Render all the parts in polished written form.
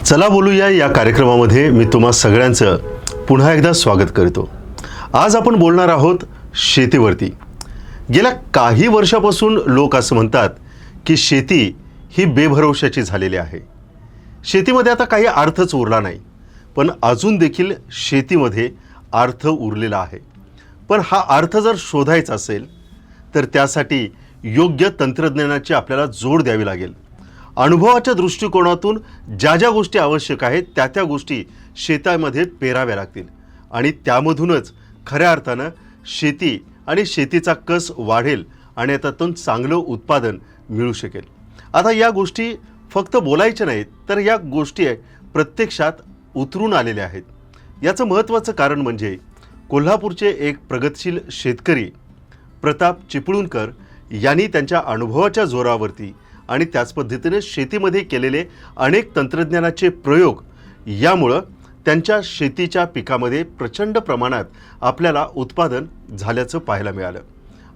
चला बोलूया या कार्यक्रमामध्ये मी तुम्हा सगळ्यांचं पुन्हा एकदा स्वागत करतो। आज आपण बोलणार आहोत शेतीवरती। गेल्या काही वर्षापासून लोक असं म्हणतात की शेती ही बेभरवशाची झालेली आहे। शेतीमध्ये आता काही अर्थच उरला नाही, पण अजून देखील शेतीमध्ये अर्थ उरलेला आहे। पण हा अर्थ जर शोधायचा असेल तर त्यासाठी योग्य तंत्रज्ञानाची आपल्याला जोड द्यावी लागेल। अनुभवाच्या दृष्टिकोनातून ज्या ज्या गोष्टी आवश्यक आहेत त्या त्या गोष्टी शेतामध्ये पेराव्या लागतील आणि त्यामधूनच खऱ्या अर्थानं शेती आणि शेतीचा कस वाढेल आणि त्यातून चांगलं उत्पादन मिळू शकेल। आता या गोष्टी फक्त बोलायच्या नाहीत, तर या गोष्टी प्रत्यक्षात उतरून आलेल्या आहेत। याचं महत्त्वाचं कारण म्हणजे कोल्हापूरचे एक प्रगतशील शेतकरी प्रताप चिपळूणकर यांनी त्यांच्या अनुभवाच्या जोरावरती आणि त्याच पद्धतीने शेतीमध्ये केलेले अनेक तंत्रज्ञानाचे प्रयोग यामुळे त्यांच्या शेतीच्या पिकामध्ये प्रचंड प्रमाणात आपल्याला उत्पादन झाल्याचं पाहायला मिळालं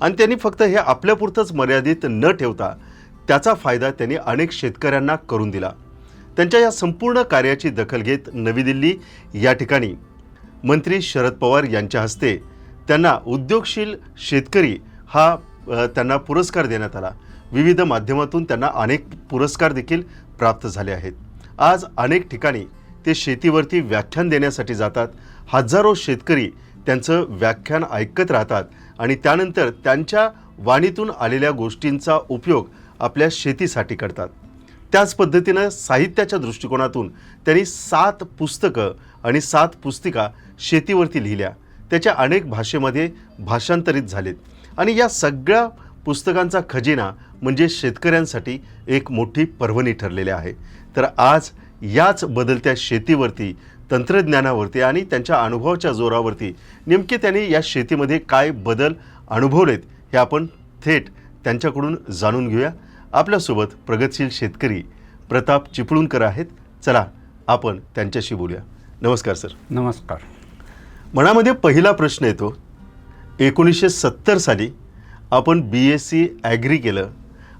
आणि त्यांनी फक्त हे आपल्यापुरतंच मर्यादित न ठेवता त्याचा फायदा त्यांनी अनेक शेतकऱ्यांना करून दिला। त्यांच्या या संपूर्ण कार्याची दखल घेत नवी दिल्ली या ठिकाणी मंत्री शरद पवार यांच्या हस्ते त्यांना उद्योगशील शेतकरी हा त्यांना पुरस्कार देण्यात आला। विविध माध्यमातून त्यांना अनेक पुरस्कार देखील प्राप्त झाले आहेत। आज अनेक ठिकाणी ते शेतीवरती व्याख्यान देण्यासाठी जातात। हजारो शेतकरी त्यांचं व्याख्यान ऐकत राहतात आणि त्यानंतर त्यांच्या वाणीतून आलेल्या गोष्टींचा उपयोग आपल्या शेतीसाठी करतात। त्याच पद्धतीनं साहित्याच्या दृष्टिकोनातून त्यांनी 7 पुस्तकं आणि 7 पुस्तिका शेतीवरती लिहिल्या। त्याच्या अनेक भाषेमध्ये भाषांतरित झालेत आणि या सगळ्या पुस्तकांचा खजिना म्हणजे शेतकऱ्यांसाठी एक मोठी पर्वणी ठरलेली आहे। तर आज याच बदलत्या शेतीवरती, तंत्रज्ञानावरती आणि त्यांच्या अनुभवाच्या जोरावरती नेमके त्यांनी या शेतीमध्ये काय बदल अनुभवलेत हे आपण थेट त्यांच्याकडून जाणून घेऊया। आपल्यासोबत प्रगतशील शेतकरी प्रताप चिपळूणकर आहेत। चला आपण त्यांच्याशी बोलूया। नमस्कार सर। नमस्कार। मनामध्ये पहिला प्रश्न येतो, 1970 साली आपण BSc ॲग्री केलं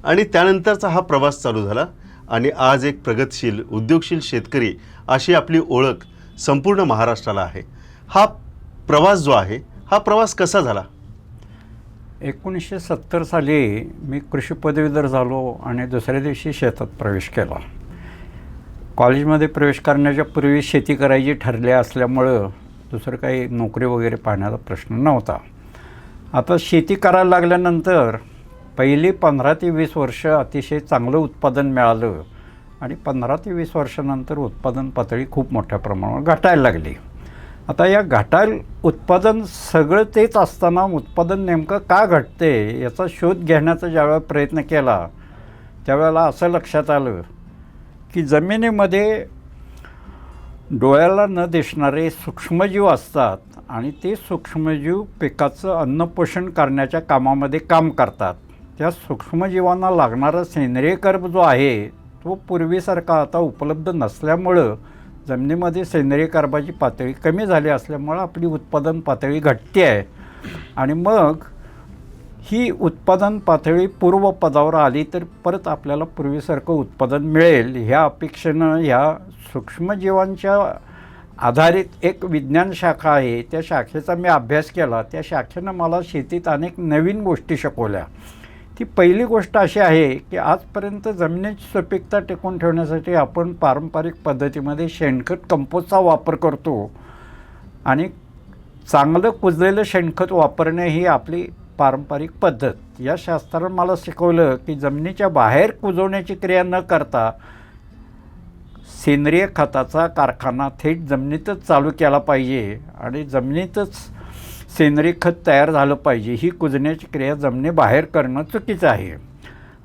आणि त्यानंतरचा हा प्रवास चालू झाला आणि आज एक प्रगतशील उद्योगशील शेतकरी अशी आपली ओळख संपूर्ण महाराष्ट्राला आहे। हा प्रवास जो आहे हा प्रवास कसा झाला? 1970 साली मी कृषी पदवीधर झालो आणि दुसऱ्या दिवशी शेतात प्रवेश केला। कॉलेजमध्ये प्रवेश करण्याच्या पूर्वी शेती करायची ठरली असल्यामुळं दुसरं काही नोकरी वगैरे पाहण्याचा प्रश्न नव्हता। आता शेती करायला लागल्यानंतर पहिली 15 ते 20 वर्ष अतिशय चांगलं उत्पादन मिळालं आणि 15 ते 20 वर्षानंतर उत्पादन पातळी खूप मोठ्या प्रमाणावर घटायला लागली। आता या उत्पादन सगळं तेच असताना उत्पादन नेमकं का घटते याचा शोध घेण्याचा ज्यावेळेला प्रयत्न केला त्यावेळेला असं लक्षात आलं की जमिनीमध्ये डोळ्याला न दिसणारे सूक्ष्मजीव असतात आणि ते सूक्ष्मजीव पिकाचं अन्नपोषण करण्याच्या कामामध्ये काम करतात। त्या सूक्ष्मजीवांना लागणारा सेंद्रिय कर्ब जो आहे तो पूर्वीसारखा आता उपलब्ध नसल्यामुळं जमिनीमध्ये सेंद्रिय कर्बाची पातळी कमी झाली असल्यामुळं आपली उत्पादन पातळी घटते आहे आणि मग ही उत्पादन पातळी पूर्वपदावर आली तर परत आपल्याला पूर्वीसारखं उत्पादन मिळेल ह्या अपेक्षेनं ह्या सूक्ष्मजीवांच्या आधारित एक विज्ञान शाखा आहे, त्या शाखेचा मी अभ्यास केला। त्या शाखेनं मला शेतीत अनेक नवीन गोष्टी शिकवल्या। ती पहिली गोष्ट अशी आहे की आजपर्यंत जमिनीची सुपीकता टिकवून ठेवण्यासाठी आपण पारंपरिक पद्धतीमध्ये शेणखत कंपोस्टचा वापर करतो आणि चांगलं कुजलेलं शेणखत वापरणे ही आपली पारंपरिक पद्धत। या शास्त्रानं मला शिकवलं की जमिनीच्या बाहेर कुजवण्याची क्रिया न करता सेंद्रिय खताचा कारखाना थेट जमिनीतच चालू केला पाहिजे आणि जमिनीतच सेंद्रिय खत तयार झालं पाहिजे। ही कुजण्याची क्रिया जमिनीबाहेर करणं चुकीचं आहे।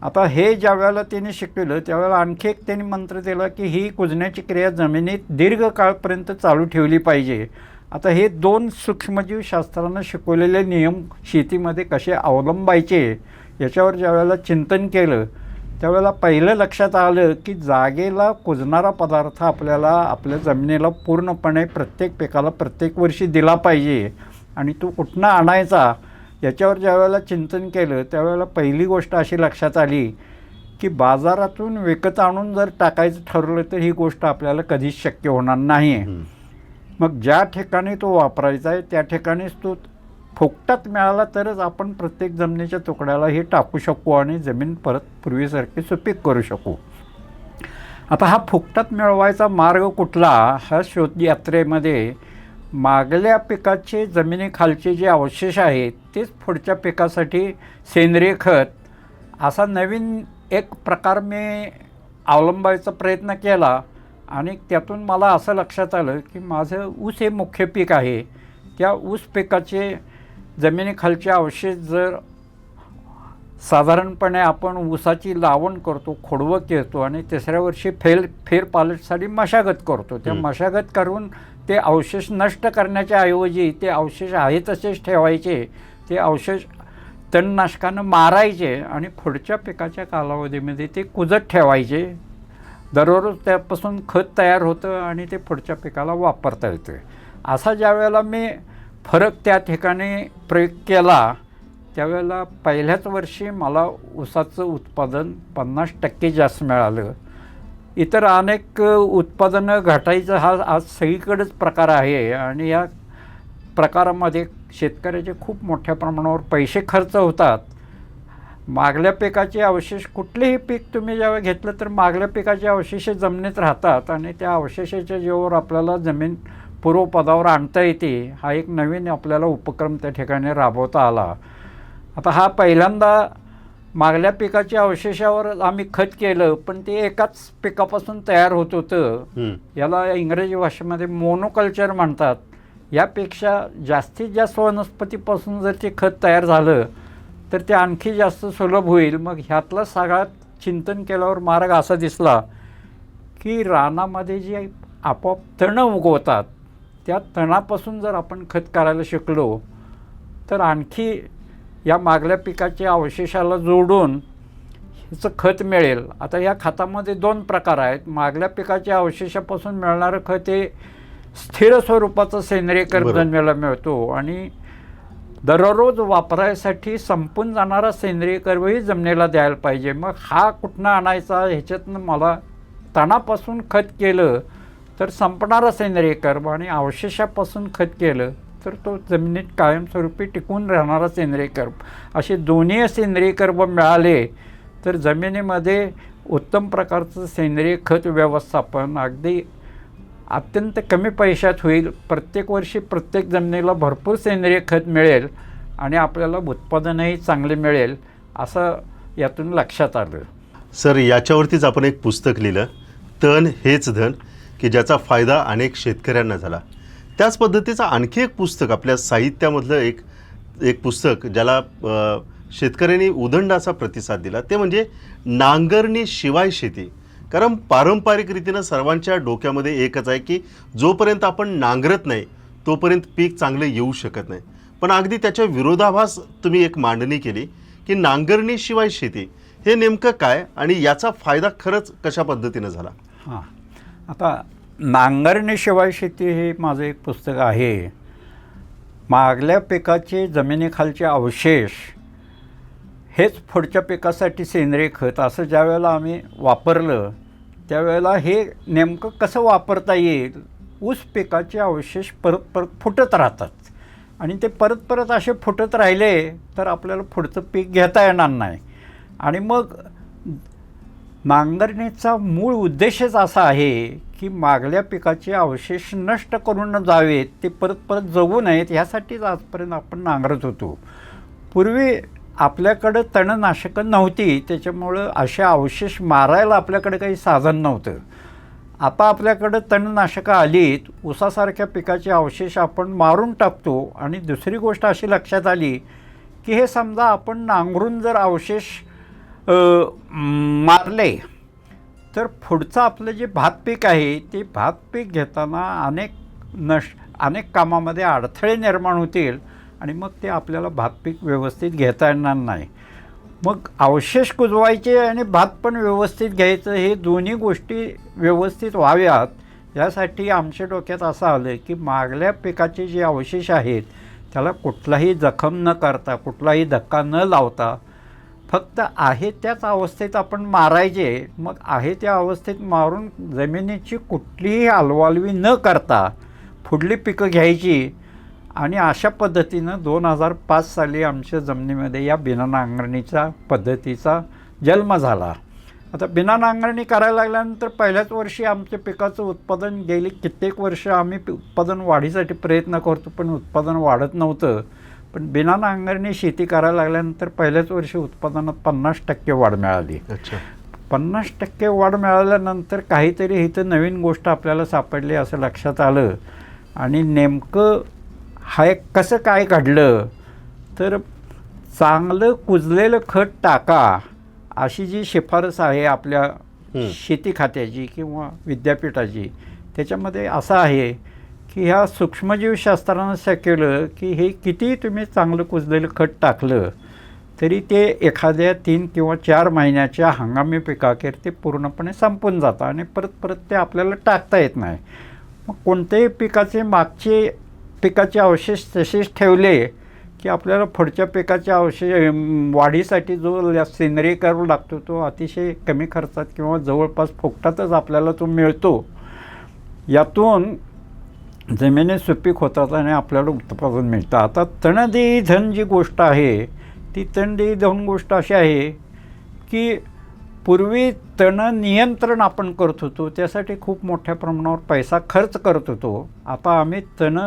आता हे ज्या वेळेला त्यांनी शिकवलं त्यावेळेला आणखी एक त्यांनी मंत्र दिला की ही कुजण्याची क्रिया जमिनीत दीर्घकाळपर्यंत चालू ठेवली पाहिजे। आता हे 2 सूक्ष्मजीव शास्त्रानं शिकवलेले नियम शेतीमध्ये कसे अवलंबायचे याच्यावर ज्या वेळेला चिंतन केलं त्यावेळेला पहिलं लक्षात आलं की जागेला कुजणारा पदार्थ आपल्याला आपल्या जमिनीला पूर्णपणे प्रत्येक पिकाला प्रत्येक वर्षी दिला पाहिजे आणि तो कुठनं आणायचा याच्यावर ज्या वेळेला चिंतन केलं त्यावेळेला पहिली गोष्ट अशी लक्षात आली की बाजारातून विकत आणून जर टाकायचं ठरवलं तर ही गोष्ट आपल्याला कधीच शक्य होणार नाही आहे. मग ज्या ठिकाणी तो वापरायचा आहे त्या ठिकाणीच तो फुकटात मिळाला तरच आपण प्रत्येक जमिनीच्या तुकड्याला हे टाकू शकू आणि जमीन परत पूर्वीसारखी सुपीक करू शकू. आता हा फुकटात मिळवायचा मार्ग कुठला, हा शोधयात्रेमध्ये मागल्या पिकाचे जमिनीखालचे जे अवशेष आहेत तेच पुढच्या पिकासाठी सेंद्रिय खत असा नवीन एक प्रकार मी अवलंबायचा प्रयत्न केला. आणि त्यातून मला असं लक्षात आलं की माझं ऊस हे मुख्य पीक आहे. त्या ऊस पिकाचे जमिनीखालचे अवशेष जर साधारणपणे आपण ऊसाची लावण करतो, खोडवं केळतो आणि तिसऱ्या वर्षी फेरपालटसाठी मशागत करतो. त्या मशागत करून ते अवशेष नष्ट करण्याच्या ऐवजी ते अवशेष आहे तसेच ठेवायचे, ते अवशेष तणनाशकानं मारायचे आणि पुढच्या पिकाच्या कालावधीमध्ये ते कुजत ठेवायचे. दररोज त्यापासून खत तयार होतं आणि ते पुढच्या पिकाला वापरता येतं. असा ज्यावेळेला मी फरक त्या ठिकाणी प्रयोग केला त्यावेळेला पहिल्याच वर्षी मला ऊसाचं उत्पादन 50% जास्त मिळालं. इतर अनेक उत्पादनं घटायचं हा आज सगळीकडेच प्रकार आहे आणि या प्रकारामध्ये शेतकऱ्याचे खूप मोठ्या प्रमाणावर पैसे खर्च होतात. मागल्या पिकाचे अवशेष कुठलेही पीक तुम्ही जेव्हा घेतलं तर मागल्या पिकाचे अवशेष जमिनीत राहतात आणि त्या अवशेषाच्या जीवावर आपल्याला जमीन पूर्वपदावर आणता येते. हा एक नवीन आपल्याला उपक्रम त्या ठिकाणी राबवता आला. आता हा पहिल्यांदा मागल्या पिकाच्या अवशेषावर आम्ही खत केलं, पण ते एकाच पिकापासून तयार होत होतं. याला इंग्रजी भाषेमध्ये मोनोकल्चर म्हणतात. यापेक्षा जास्तीत जास्त वनस्पतीपासून जर ते खत तयार झालं तर ते आणखी जास्त सुलभ होईल. मग ह्यातला सगळ्यात चिंतन केल्यावर मार्ग असा दिसला की रानामध्ये जे आपोआप तणं उगवतात त्या तणापासून जर आपण खत करायला शिकलो तर आणखी या मागल्या पिकाच्या अवशेषाला जोडून ह्याचं खत मिळेल. आता या खतामध्ये 2 प्रकार आहेत. मागल्या पिकाच्या अवशेषापासून मिळणारं खत हे स्थिर स्वरूपाचं सेंद्रिय खत जमिनीला मिळतो आणि दररोज वापरायसाठी संपून जाणारा सेंद्रिय कर्मही जमिनीला द्यायला पाहिजे. मग हा कुठनं आणायचा, ह्याच्यातनं मला तणापासून खत केलं तर संपणारा सेंद्रिय कर्म आणि अवशेषापासून खत केलं तर तो जमिनीत कायमस्वरूपी टिकून राहणारा सेंद्रिय कर्म, असे दोन्ही सेंद्रिय कर्म मिळाले तर जमिनीमध्ये उत्तम प्रकारचं सेंद्रिय खत व्यवस्थापन अगदी अत्यंत कमी पैशात होईल. प्रत्येक वर्षी प्रत्येक जमिनीला भरपूर सेंद्रिय खत मिळेल आणि आपल्याला उत्पादनही चांगले मिळेल असं यातून लक्षात आलं. सर, याच्यावरतीच आपण एक पुस्तक लिहिलं, तण हेच धन, की ज्याचा फायदा अनेक शेतकऱ्यांना झाला. त्याच पद्धतीचं आणखी एक पुस्तक आपल्या साहित्यामधलं एक पुस्तक ज्याला शेतकऱ्यांनी उदंड असा प्रतिसाद दिला ते म्हणजे नांगरणी शिवाय शेती. कारण पारंपरिक रीतीनं सर्वांच्या डोक्यामध्ये एकच आहे की जोपर्यंत आपण नांगरत नाही तोपर्यंत पीक चांगलं येऊ शकत नाही. पण अगदी त्याच्या विरोधाभास तुम्ही एक मांडणी केली की नांगरणीशिवाय शेती हे नेमकं काय आणि याचा फायदा खरंच कशा पद्धतीनं झाला. हां, आता नांगरणीशिवाय शेती हे माझं एक पुस्तक आहे. मागल्या पिकाचे जमिनीखालचे अवशेष हेच पुढच्या पिकासाठी सेंद्रिय खत असं ज्या वेळेला आम्ही वापरलं त्यावेळेला हे नेमकं कसं वापरता येईल. ऊस पिकाचे अवशेष परत परत फुटत राहतात आणि ते परत परत असे फुटत राहिले तर आपल्याला पुढचं पीक घेता येणार नाही. आणि मग नांगरणीचा मूळ उद्देशच असा आहे की मागल्या पिकाचे अवशेष नष्ट करून जावेत, ते परत परत जगू नयेत, ह्यासाठीच आजपर्यंत आपण नांगरत होतो. पूर्वी आपल्याकडं तणनाशकं नव्हती, त्याच्यामुळं असे अवशेष मारायला आपल्याकडे काही साधन नव्हतं. आता आपल्याकडं तणनाशकं आलीत, ऊसासारख्या पिकाचे अवशेष आपण मारून टाकतो. आणि दुसरी गोष्ट अशी लक्षात आली की हे समजा आपण नांगरून जर अवशेष मारले तर पुढचं आपलं जे भात पीक आहे ते भात पीक घेताना अनेक कामामध्ये अडथळे निर्माण होतील आणि मग ते आपल्याला भात पीक व्यवस्थित घेता येणार नाही. मग अवशेष कुजवायचे आणि भात पण व्यवस्थित घ्यायचं, हे दोन्ही गोष्टी व्यवस्थित व्हाव्यात यासाठी आमच्या डोक्यात असं आलं की मागल्या पिकाचे जे अवशेष आहेत त्याला कुठलाही जखम न करता, कुठलाही धक्का न लावता फक्त आहे त्याच अवस्थेत आपण मारायचे. मग आहे त्या अवस्थेत मारून जमिनीची कुठलीही हलवालवी न करता पुढली पिकं घ्यायची. आणि अशा पद्धतीनं 2005 साली आमच्या जमिनीमध्ये या बिना नांगरणीचा पद्धतीचा जन्म झाला. आता बिना नांगरणी करायला लागल्यानंतर पहिल्याच वर्षी आमच्या पिकाचं उत्पादन गेली कित्येक वर्ष आम्ही उत्पादन वाढीसाठी प्रयत्न करतो, पण उत्पादन वाढत नव्हतं. पण बिना नांगरणी शेती करायला लागल्यानंतर पहिल्याच वर्षी उत्पादनात 50% वाढ मिळाली. अच्छा. 50% वाढ मिळाल्यानंतर काहीतरी इथं नवीन गोष्ट आपल्याला सापडली असं लक्षात आलं. आणि नेमकं हा एक कसं काय घडलं तर चांगलं कुजलेलं खत टाका अशी जी शिफारस आहे आपल्या शेती खात्याची किंवा विद्यापीठाची, त्याच्यामध्ये असं आहे की ह्या सूक्ष्मजीवशास्त्रानं असं केलं की हे किती तुम्ही चांगलं कुजलेलं खत टाकलं तरी ते एखाद्या 3 किंवा 4 महिन्याच्या हंगामी पिकाखेर ते पूर्णपणे संपून जातं आणि परत परत ते आपल्याला टाकता येत नाही. मग कोणत्याही पिकाचे मागचे पिकाचे अवशेष तसेच ठेवले की आपल्याला पुढच्या पिकाचे अवशेष वाढीसाठी जो सेंद्रिय करावा लागतो तो अतिशय कमी खर्चात किंवा जवळपास फुकटातच आपल्याला तो मिळतो. यातून जमिनी सुपीक होतात आणि आपल्याला उत्पादन मिळतं. आता तणदेई धन जी गोष्ट आहे ती तणदेई धन गोष्ट अशी आहे की पूर्वी तण नियंत्रण आपण करत होतो, त्यासाठी खूप मोठ्या प्रमाणावर पैसा खर्च करत होतो. आता आम्ही तण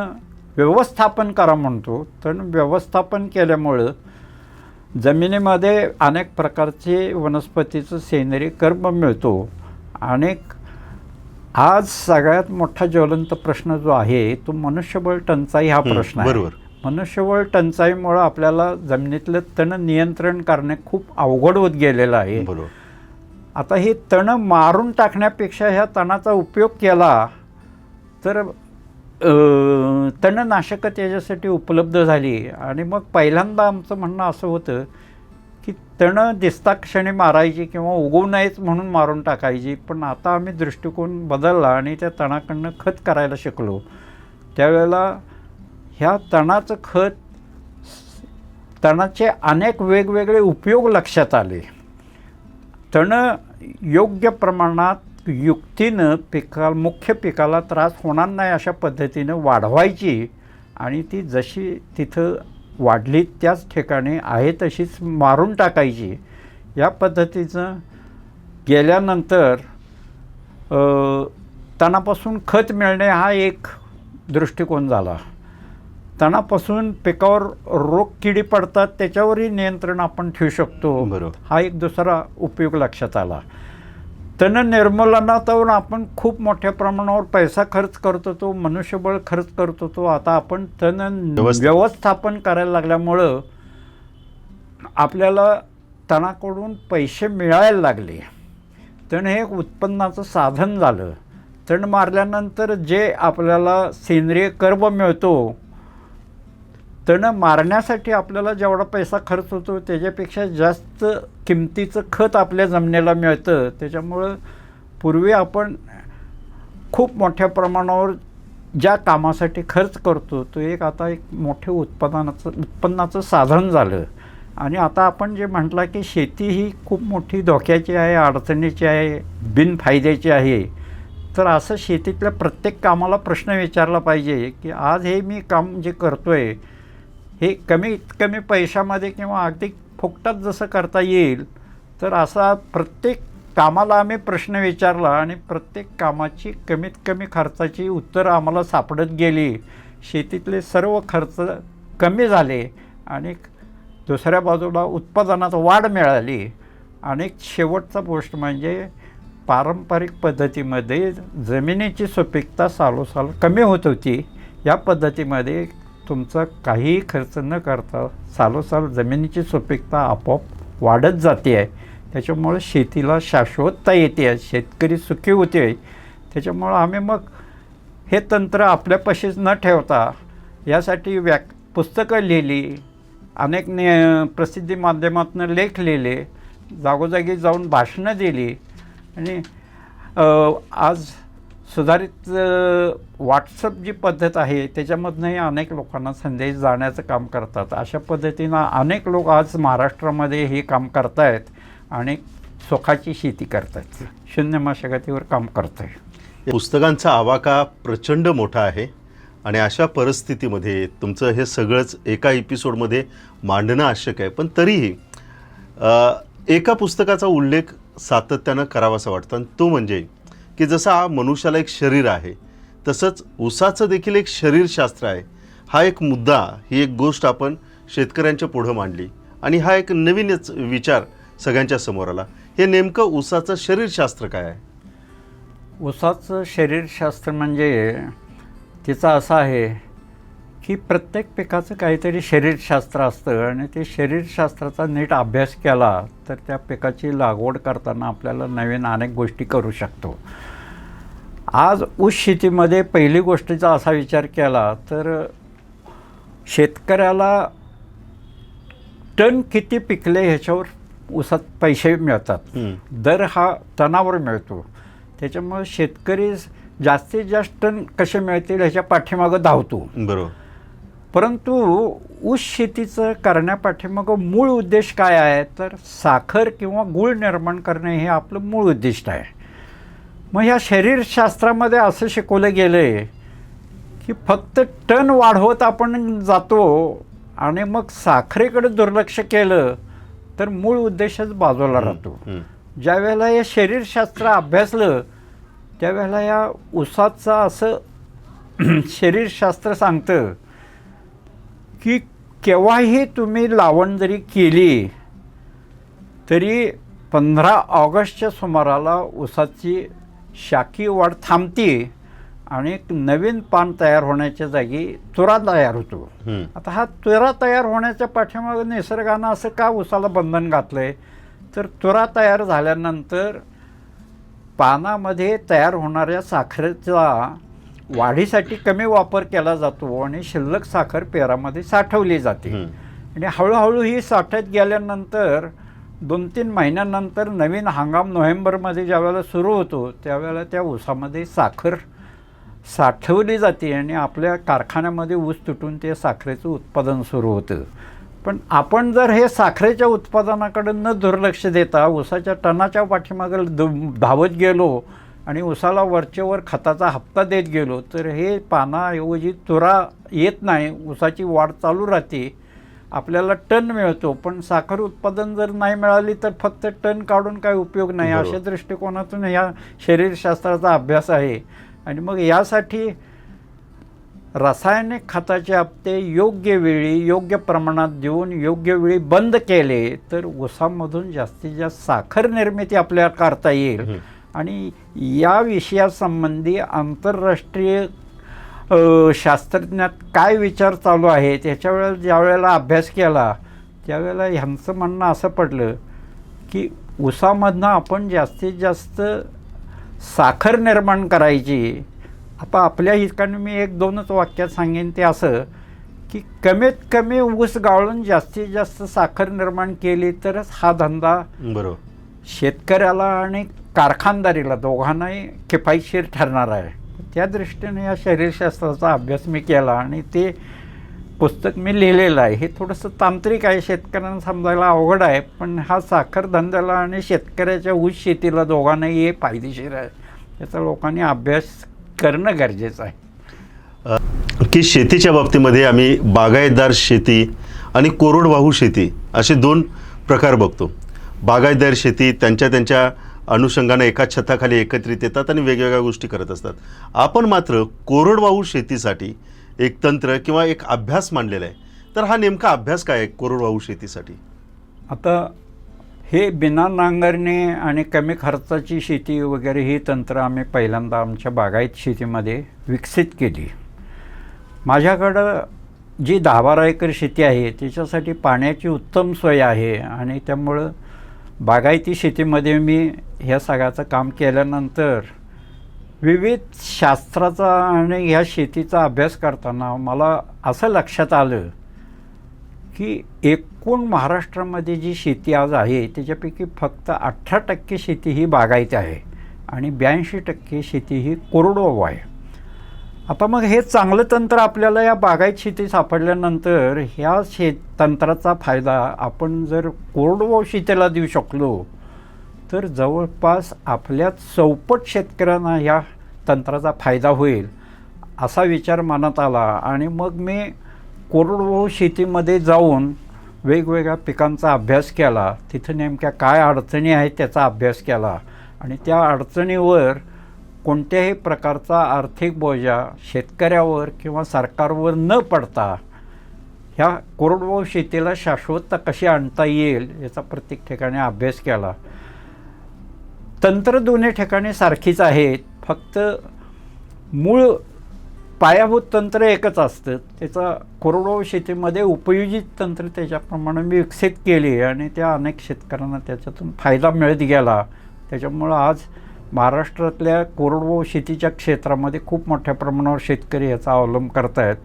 व्यवस्थापन करा म्हणतो. तण व्यवस्थापन केल्यामुळं जमिनीमध्ये अनेक प्रकारचे वनस्पतीचं सेंद्रिय कर्ब मिळतो. अनेक आज सगळ्यात मोठा ज्वलंत प्रश्न जो आहे तो मनुष्यबळ टंचाई हा प्रश्न आहे. बरोबर. मनुष्यबळ टंचाईमुळं आपल्याला जमिनीतलं तण नियंत्रण करणे खूप अवघड होत गेलेलं आहे. बरोबर. आता हे तण मारून टाकण्यापेक्षा ह्या तणाचा उपयोग केला तर तणनाशकं त्याच्यासाठी उपलब्ध झाली. आणि मग पहिल्यांदा आमचं म्हणणं असं होतं की तणं दिसता क्षणी मारायची किंवा उगवू नयेच म्हणून मारून टाकायची. पण आता आम्ही दृष्टिकोन बदलला आणि त्या तणाकडनं खत करायला शिकलो. त्यावेळेला ह्या तणाचं खत, तणाचे अनेक वेगवेगळे उपयोग लक्षात आले. तणं योग्य प्रमाणात युक्तीनं मुख्य पिकाला त्रास होणार नाही अशा पद्धतीनं वाढवायची आणि ती जशी तिथं वाढली त्याच ठिकाणी आहे तशीच मारून टाकायची. या पद्धतीचं गेल्यानंतर तणापासून खत मिळणे हा एक दृष्टिकोन झाला. तणापासून पिकावर रोग किडी पडतात त्याच्यावरही नियंत्रण आपण ठेवू शकतो. बरोबर. हा एक दुसरा उपयोग लक्षात आला. तण निर्मूलनातून आपण खूप मोठ्या प्रमाणावर पैसा खर्च करतो, तो मनुष्यबळ खर्च करतो. तो आता आपण तण व्यवस्थापन करायला लागल्यामुळं आपल्याला तणाकडून पैसे मिळायला लागले. तण हे एक उत्पन्नाचं साधन झालं. तण मारल्यानंतर जे आपल्याला सेंद्रिय कर्ब मिळतो, तण मारण्यासाठी आपल्याला जेवढा पैसा खर्च होतो त्याच्यापेक्षा जास्त किमतीचं खत आपल्या जमिनीला मिळतं. त्याच्यामुळं पूर्वी आपण खूप मोठ्या प्रमाणावर ज्या कामासाठी खर्च करतो तो आता एक मोठे उत्पन्नाचं साधन झालं. आणि आता आपण जे म्हटलं की शेती ही खूप मोठी धोक्याची आहे, अडचणीची आहे, बिनफायद्याची आहे. तर असं शेतीतल्या प्रत्येक कामाला प्रश्न विचारला पाहिजे की आज हे मी काम जे करतो आहे हे कमीत कमी पैशामध्ये किंवा अगदी फुकटात जसं करता येईल. तर असा प्रत्येक कामाला आम्ही प्रश्न विचारला आणि प्रत्येक कामाची कमीत कमी खर्चाची उत्तरं आम्हाला सापडत गेली. शेतीतले सर्व खर्च कमी झाले आणि दुसऱ्या बाजूला उत्पादनात वाढ मिळाली. आणि शेवटचा गोष्ट म्हणजे पारंपरिक पद्धतीमध्ये जमिनीची सुपीकता सालोसाल कमी होत होती. या पद्धतीमध्ये तुमचा काहीही खर्च न करता सालोसाल जमिनीची सुपीकता आपोआप वाढत जाते आहे. त्याच्यामुळं शेतीला शाश्वतता येते आहे, शेतकरी सुखी होते. त्याच्यामुळं आम्ही मग हे तंत्र आपल्यापाशीच न ठेवता यासाठी पुस्तकं लिहिली, अनेक प्रसिद्धी माध्यमातून लेख लिहिले, जागोजागी जाऊन भाषणं दिली आणि आज सुधारित व्हॉट्सअप जी पद्धत आहे त्याच्यामधनंही अनेक लोकांना संदेश जाण्याचं काम करतात. अशा पद्धतीनं अनेक लोक आज महाराष्ट्रामध्ये हे काम करत आहेत आणि सुखाची शेती करत आहेत, शून्य मशागतीवर काम करत आहे. पुस्तकांचा आवाका प्रचंड मोठा आहे आणि अशा परिस्थितीमध्ये तुमचं हे सगळंच एका एपिसोडमध्ये मांडणं आवश्यक आहे. पण तरीही एका पुस्तकाचा उल्लेख सातत्यानं करावासा वाटतं आणि तो म्हणजे की जसं हा मनुष्याला एक शरीर आहे तसंच ऊसाचं देखील एक शरीरशास्त्र आहे. हा एक मुद्दा, ही एक गोष्ट आपण शेतकऱ्यांच्या पुढं मांडली आणि हा एक नवीनच विचार सगळ्यांच्या समोर आला. हे नेमकं ऊसाचं शरीरशास्त्र काय आहे? ऊसाचं शरीरशास्त्र म्हणजे तिचं असं आहे की प्रत्येक पिकाचं काहीतरी शरीरशास्त्र असतं आणि ते शरीरशास्त्राचा नीट अभ्यास केला तर त्या पिकाची लागवड करताना आपल्याला नवीन अनेक गोष्टी करू शकतो. आज ऊस शेतीमध्ये पहिली गोष्टीचा असा विचार केला तर शेतकऱ्याला टन किती पिकले ह्याच्यावर ऊसात पैसे मिळतात. दर हा टनावर मिळतो. त्याच्यामुळे शेतकरी जास्तीत जास्त टन कसे मिळतील ह्याच्या पाठीमागं धावतो. बरोबर. परंतु ऊस शेतीचं करण्यापाठीमागं मूळ उद्देश काय आहे तर साखर किंवा गूळ निर्माण करणे हे आपलं मूळ उद्दिष्ट आहे. मग ह्या शरीरशास्त्रामध्ये असं शिकवलं गेलं आहे की फक्त टन वाढवत आपण जातो आणि मग साखरेकडे दुर्लक्ष केलं तर मूळ उद्देशच बाजूला राहतो. ज्या वेळेला हे शरीरशास्त्र अभ्यासलं त्यावेळेला या ऊसाचं असं शरीरशास्त्र सांगतं की केव्हाही तुम्ही लावण जरी केली तरी 15 ऑगस्टच्या सुमाराला ऊसाची शाखीय वाढ थांबते आणि एक नवीन पान तयार होण्याच्या जागी तुरा तयार होतो. आता हा तुरा तयार होण्याच्या पाठीमागे निसर्गानं असं का ऊसाला बंधन घातलं आहे तर तुरा तयार झाल्यानंतर पानामध्ये तयार होणाऱ्या साखरेचा वाढीसाठी कमी वापर केला जातो आणि शिल्लक साखर पेरामध्ये साठवली जाते. आणि हळूहळू ही साठत गेल्यानंतर 2-3 महिन्यानंतर नवीन हंगाम नोव्हेंबरमध्ये ज्यावेळेला सुरू होतो त्यावेळेला त्या ऊसामध्ये साखर साठवली जाते आणि आपल्या कारखान्यामध्ये ऊस तुटून ते साखरेचं उत्पादन सुरू होतं. पण आपण जर हे साखरेच्या उत्पादनाकडे न दुर्लक्ष देता ऊसाच्या टनाच्या पाठीमागं धावत गेलो आणि ऊसाला वरचेवर खताचा हप्ता देत गेलो तर हे पानाऐवजी तुरा येत नाही, ऊसाची वाढ चालू राहते, आपल्याला टन मिळतो. पण साखर उत्पादन जर नाही मिळाली तर फक्त टन काढून काय उपयोग नाही. अशा दृष्टिकोनातून ह्या शरीरशास्त्राचा अभ्यास आहे. आणि मग यासाठी रासायनिक खताचे हप्ते योग्य वेळी योग्य प्रमाणात देऊन योग्य वेळी बंद केले तर ऊसामधून जास्तीत जास्त साखर निर्मिती आपल्याला करता येईल. आणि या विषयासंबंधी आंतरराष्ट्रीय शास्त्रज्ञात काय विचार चालू आहेत याच्या वेळेला ज्या वेळेला अभ्यास केला त्यावेळेला ह्यांचं म्हणणं असं पडलं की ऊसामधनं आपण जास्तीत जास्त साखर निर्माण करायची. आता आपल्या ठिकाणी मी 1-2च वाक्यात सांगेन ते असं की कमीत कमी ऊस गाळून जास्तीत जास्त साखर निर्माण केली तरच हा धंदा बरोबर शेतकऱ्याला आणि कारखानदारीला दोघांनाही किफायतशीर ठरणार आहे. त्या दृष्टीने या शरीरशास्त्राचा अभ्यास मी केला आणि ते पुस्तक मी लिहिलेलं आहे. हे थोडंसं तांत्रिक आहे, शेतकऱ्यांना समजायला अवघड आहे, पण हा साखर धंद्याला आणि शेतकऱ्याच्या ऊस शेतीला दोघांनाही हे फायदेशीर आहे. याचा लोकांनी अभ्यास करणं गरजेचं आहे. की शेतीच्या बाबतीमध्ये आम्ही बागायतदार शेती आणि कोरडवाहू शेती असे 2 प्रकार बघतो. बागायतदार शेती त्यांच्या अनुषंगाने एका छताखाली एकत्रित येतात आणि वेगवेगळ्या गोष्टी करत असतात. आपण मात्र कोरडवाहू शेतीसाठी एक तंत्र किंवा एक अभ्यास मांडलेला आहे. तर हा नेमका अभ्यास काय आहे कोरडवाहू शेतीसाठी? आता हे बिना नांगरणे आणि कमी खर्चाची शेती वगैरे ही तंत्र आम्ही पहिल्यांदा आमच्या बागायत शेतीमध्ये विकसित केली. माझ्याकडं जी 10-12 एकर शेती आहे त्याच्यासाठी पाण्याची उत्तम सोय आहे आणि त्यामुळं बागायती शेतीमध्ये मी ह्या सगळ्याचं काम केल्यानंतर विविध शास्त्राचा आणि ह्या शेतीचा अभ्यास करताना मला असं लक्षात आलं की एकूण महाराष्ट्रामध्ये जी शेती आज आहे त्याच्यापैकी फक्त 18% शेती ही बागायती आहे. आणि 82% शेती ही कोरडवाहू आहे. आता मग हे चांगलं तंत्र आपल्याला या बागायत शेती सापडल्यानंतर ह्या तंत्राचा फायदा आपण जर कोरडवाहू शेतीला देऊ शकलो तर जवळपास आपल्या 64 शेतकऱ्यांना ह्या तंत्राचा फायदा होईल असा विचार मनात आला. आणि मग मी कोरडवाहू शेतीमध्ये जाऊन वेगवेगळ्या पिकांचा अभ्यास केला, तिथं नेमक्या काय अडचणी आहेत त्याचा अभ्यास केला आणि त्या अडचणीवर कोणत्याही प्रकारचा आर्थिक बोजा शेतकऱ्यावर किंवा सरकारवर न पडता ह्या कोरडवाहू शेतीला शाश्वतता कशी आणता येईल याचा प्रत्येक ठिकाणी अभ्यास केला. तंत्र दोन्ही ठिकाणी सारखीच आहेत, फक्त मूळ पायाभूत तंत्र एकच असतं. त्याचा कोरडवाहू शेतीमध्ये उपयोजित तंत्र त्याच्याप्रमाणे मी विकसित केली आणि त्या अनेक शेतकऱ्यांना त्याच्यातून फायदा मिळत गेला. त्याच्यामुळं आज महाराष्ट्रातल्या कोरडवाहू शेतीच्या क्षेत्रामध्ये खूप मोठ्या प्रमाणावर शेतकरी याचा अवलंब करत आहेत.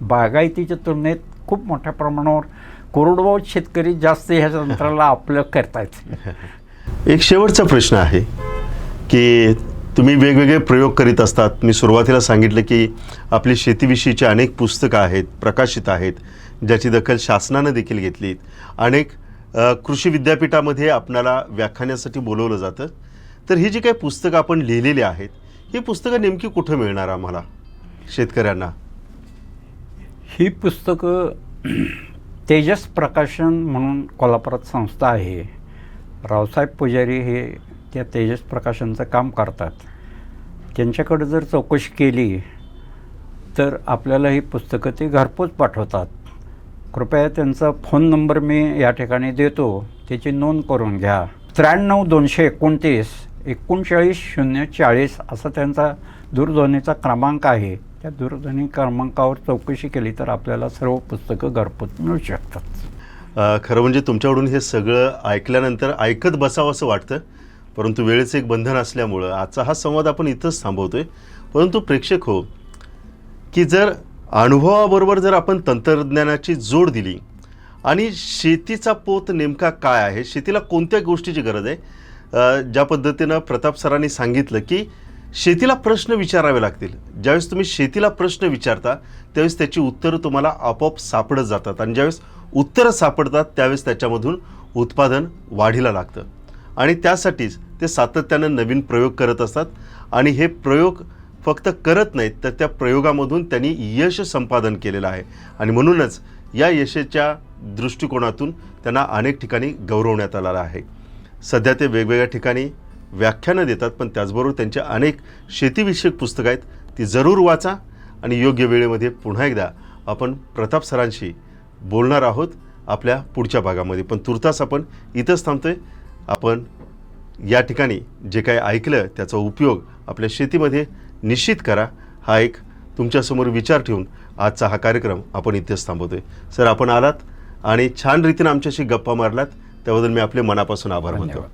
बागायतीच्या तुलनेत खूप मोठ्या प्रमाणावर कोरडवाहू शेतकरी जास्त ह्या तंत्राला आपलं करत आहेत. एक शेवटचा प्रश्न आहे की तुम्ही वेगवेगळे प्रयोग करीत असतात. मी सुरुवातीला सांगितलं की आपली शेतीविषयीची अनेक पुस्तकं आहेत, प्रकाशित आहेत, ज्याची दखल शासनानं देखील घेतली. अनेक कृषी विद्यापीठामध्ये आपणाला व्याख्यानासाठी बोलवलं जातं. तर ही जी काही पुस्तकं आपण लिहिलेली आहेत, ही पुस्तकं नेमकी कुठं मिळणार आम्हाला शेतकऱ्यांना? ही पुस्तकं तेजस प्रकाशन म्हणून कोल्हापुरात संस्था आहे. रावसाहेब पुजारी हे त्या तेजस प्रकाशनचं काम करतात. त्यांच्याकडे जर चौकशी केली तर आपल्याला ही पुस्तकं ते घरपोच पाठवतात. कृपया त्यांचा फोन नंबर मी या ठिकाणी देतो, त्याची नोंद करून घ्या. 93-229 39-040 असा त्यांचा दूरध्वनीचा क्रमांक आहे. त्या दूरध्वनी क्रमांकावर चौकशी केली तर आपल्याला सर्व पुस्तकं घरपोच मिळू शकतात. खरं म्हणजे तुमच्याकडून हे सगळं ऐकल्यानंतर ऐकत बसावं असं वाटतं, परंतु वेळेचं एक बंधन असल्यामुळं आजचा हा संवाद आपण इथंच थांबवतोय. परंतु प्रेक्षक हो, की जर अनुभवाबरोबर जर आपण तंत्रज्ञानाची जोड दिली आणि शेतीचा पोत नेमका काय आहे, शेतीला कोणत्या गोष्टीची गरज आहे, ज्या पद्धतीनं प्रताप सरांनी सांगितलं की शेतीला प्रश्न विचारावे लागतील. ज्यावेळेस तुम्ही शेतीला प्रश्न विचारता त्यावेळेस त्याची उत्तरं तुम्हाला आपोआप सापडत जातात आणि ज्यावेळेस उत्तरं सापडतात त्यावेळेस त्याच्यामधून उत्पादन वाढीला लागतं आणि त्यासाठीच ते सातत्यानं नवीन प्रयोग करत असतात. आणि हे प्रयोग फक्त करत नाहीत तर त्या प्रयोगामधून त्यांनी यश संपादन केलेलं आहे आणि म्हणूनच या यशाच्या दृष्टिकोनातून त्यांना अनेक ठिकाणी गौरवण्यात आलेलं आहे. सध्या ते वेगवेगळ्या ठिकाणी व्याख्यानं देतात, पण त्याचबरोबर त्यांच्या अनेक शेतीविषयक पुस्तकं आहेत, ती जरूर वाचा. आणि योग्य वेळेमध्ये पुन्हा एकदा आपण प्रताप सरांशी बोलणार आहोत आपल्या पुढच्या भागामध्ये. पण तुर्तास आपण इथंच थांबतोय. आपण या ठिकाणी जे काही ऐकलं त्याचा उपयोग आपल्या शेतीमध्ये निश्चित करा, हा एक तुमच्यासमोर विचार ठेवून आजचा हा कार्यक्रम आपण इथेच थांबवतोय. सर, आपण आलात आणि छान रीतीनं आमच्याशी गप्पा मारलात, त्याबद्दल मी आपले मनापासून आभार मानतो.